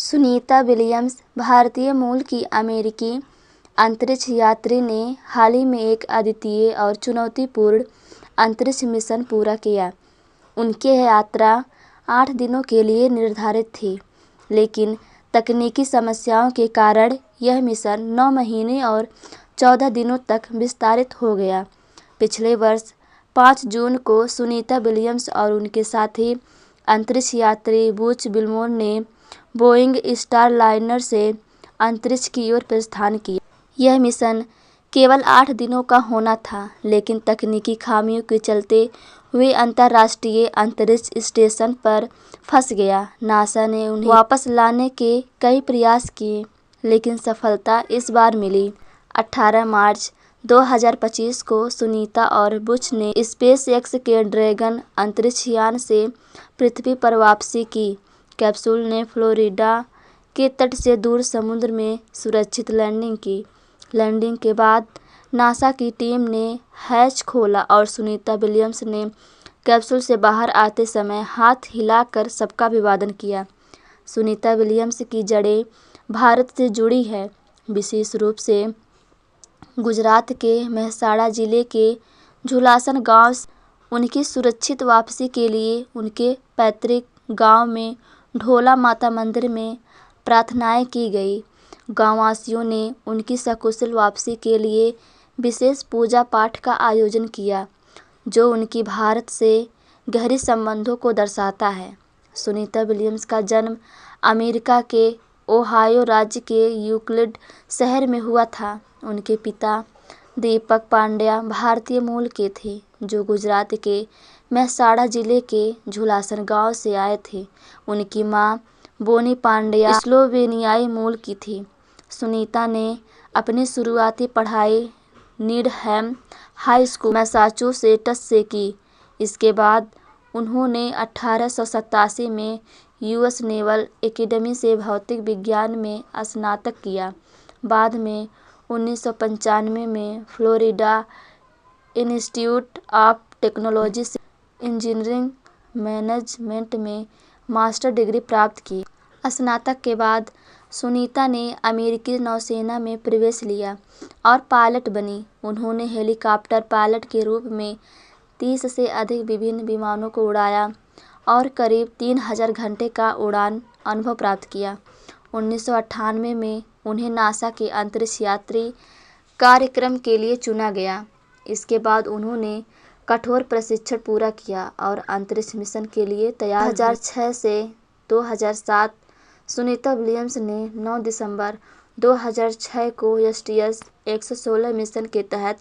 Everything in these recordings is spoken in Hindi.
सुनीता विलियम्स भारतीय मूल की अमेरिकी अंतरिक्ष यात्री ने हाल ही में एक अद्वितीय और चुनौतीपूर्ण अंतरिक्ष मिशन पूरा किया। उनकी यह यात्रा 8 दिनों के लिए निर्धारित थी, लेकिन तकनीकी समस्याओं के कारण यह मिशन 9 महीने और 14 दिनों तक विस्तारित हो गया। पिछले वर्ष 5 जून को सुनीता विलियम्स और उनके साथी अंतरिक्ष यात्री बुच विल्मोर ने बोइंग स्टारलाइनर से अंतरिक्ष की ओर प्रस्थान किया। यह मिशन केवल 8 दिनों का होना था, लेकिन तकनीकी खामियों के चलते वे अंतर्राष्ट्रीय अंतरिक्ष स्टेशन पर फंस गया। नासा ने उन्हें वापस लाने के कई प्रयास किए, लेकिन सफलता इस बार मिली। 18 मार्च 2025 को सुनीता और बुच ने स्पेसएक्स के ड्रैगन अंतरिक्ष यान से पृथ्वी पर वापसी की। कैप्सूल ने फ्लोरिडा के तट से दूर समुद्र में सुरक्षित लैंडिंग की। लैंडिंग के बाद नासा की टीम ने हैच खोला और सुनीता विलियम्स ने कैप्सूल से बाहर आते समय हाथ हिलाकर सबका अभिवादन किया। सुनीता विलियम्स की जड़ें भारत से जुड़ी है, विशेष रूप से गुजरात के मेहसाणा जिले के झुलासन गांव से। उनकी सुरक्षित वापसी के लिए उनके पैतृक गांव में ढोला माता मंदिर में प्रार्थनाएं की गई। गांववासियों ने उनकी सकुशल वापसी के लिए विशेष पूजा पाठ का आयोजन किया, जो उनकी भारत से गहरे संबंधों को दर्शाता है। सुनीता विलियम्स का जन्म अमेरिका के ओहायो राज्य के यूक्लिड शहर में हुआ था। उनके पिता दीपक पांड्या भारतीय मूल के थे, जो गुजरात के मेहसाणा जिले के झुलासन गांव से आए थे। उनकी मां बोनी पांड्या स्लोवेनियाई मूल की थी। सुनीता ने अपनी शुरुआती पढ़ाई नीडहैम हाई स्कूल, मैसाचुसेट्स से की। इसके बाद उन्होंने 1887 में यूएस नेवल एकेडमी से भौतिक विज्ञान में स्नातक किया। बाद में 1995 में फ्लोरिडा इंस्टीट्यूट ऑफ टेक्नोलॉजी से इंजीनियरिंग मैनेजमेंट में मास्टर डिग्री प्राप्त की। स्नातक के बाद सुनीता ने अमेरिकी नौसेना में प्रवेश लिया और पायलट बनी। उन्होंने हेलीकॉप्टर पायलट के रूप में 30 से अधिक विभिन्न विमानों को उड़ाया और करीब 3000 घंटे का उड़ान अनुभव प्राप्त किया। 1998 में उन्हें नासा के अंतरिक्ष यात्री कार्यक्रम के लिए चुना गया। इसके बाद उन्होंने कठोर प्रशिक्षण पूरा किया और अंतरिक्ष मिशन के लिए तैयार। 2006 से 2007 सुनीता विलियम्स ने 9 दिसंबर 2006 को STS-116 मिशन के तहत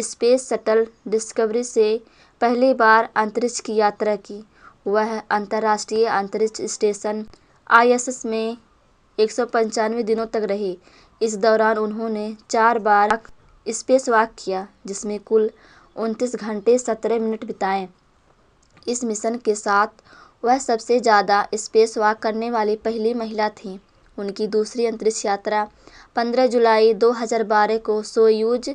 स्पेस शटल डिस्कवरी से पहली बार अंतरिक्ष की यात्रा की। वह अंतर्राष्ट्रीय अंतरिक्ष स्टेशन ISS में 195 दिनों तक रही। इस दौरान उन्होंने 4 बार स्पेस वॉक किया, जिसमें कुल 29 घंटे 17 मिनट बिताए। इस मिशन के साथ वह सबसे ज़्यादा स्पेस वॉक करने वाली पहली महिला थीं। उनकी दूसरी अंतरिक्ष यात्रा 15 जुलाई 2012 को सोयूज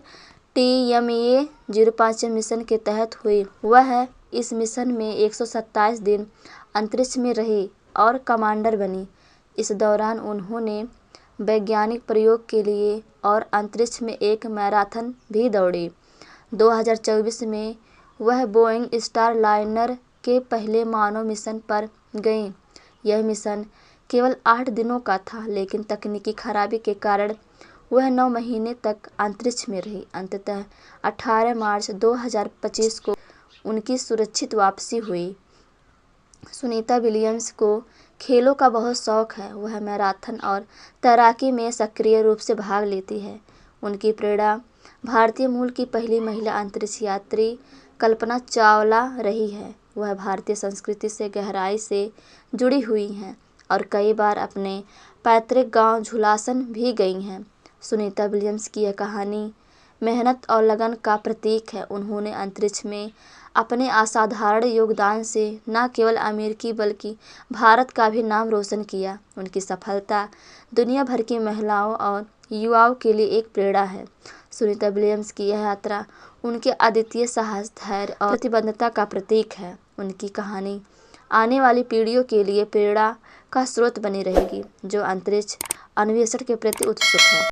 TMA-05 मिशन के तहत हुई। वह इस मिशन में 127 दिन अंतरिक्ष में रही और कमांडर बनी। इस दौरान उन्होंने वैज्ञानिक प्रयोग के लिए और अंतरिक्ष में एक मैराथन भी दौड़ी। 2024 में वह बोइंग स्टारलाइनर के पहले मानव मिशन पर गईं। यह मिशन केवल 8 दिनों का था, लेकिन तकनीकी खराबी के कारण वह 9 महीने तक अंतरिक्ष में रही। अंततः 18 मार्च 2025 को उनकी सुरक्षित वापसी हुई। सुनीता विलियम्स को खेलों का बहुत शौक है। वह मैराथन और तैराकी में सक्रिय रूप से भाग लेती है। उनकी प्रेरणा भारतीय मूल की पहली महिला अंतरिक्ष यात्री कल्पना चावला रही है। वह भारतीय संस्कृति से गहराई से जुड़ी हुई हैं और कई बार अपने पैतृक गांव झुलासन भी गई हैं। सुनीता विलियम्स की यह कहानी मेहनत और लगन का प्रतीक है। उन्होंने अंतरिक्ष में अपने असाधारण योगदान से न केवल अमेरिकी बल्कि भारत का भी नाम रोशन किया। उनकी सफलता दुनिया भर की महिलाओं और युवाओं के लिए एक प्रेरणा है। सुनीता विलियम्स की यह यात्रा उनके अद्वितीय साहस, धैर्य और प्रतिबद्धता का प्रतीक है। उनकी कहानी आने वाली पीढ़ियों के लिए प्रेरणा का स्रोत बनी रहेगी, जो अंतरिक्ष अन्वेषण के प्रति उत्सुक है।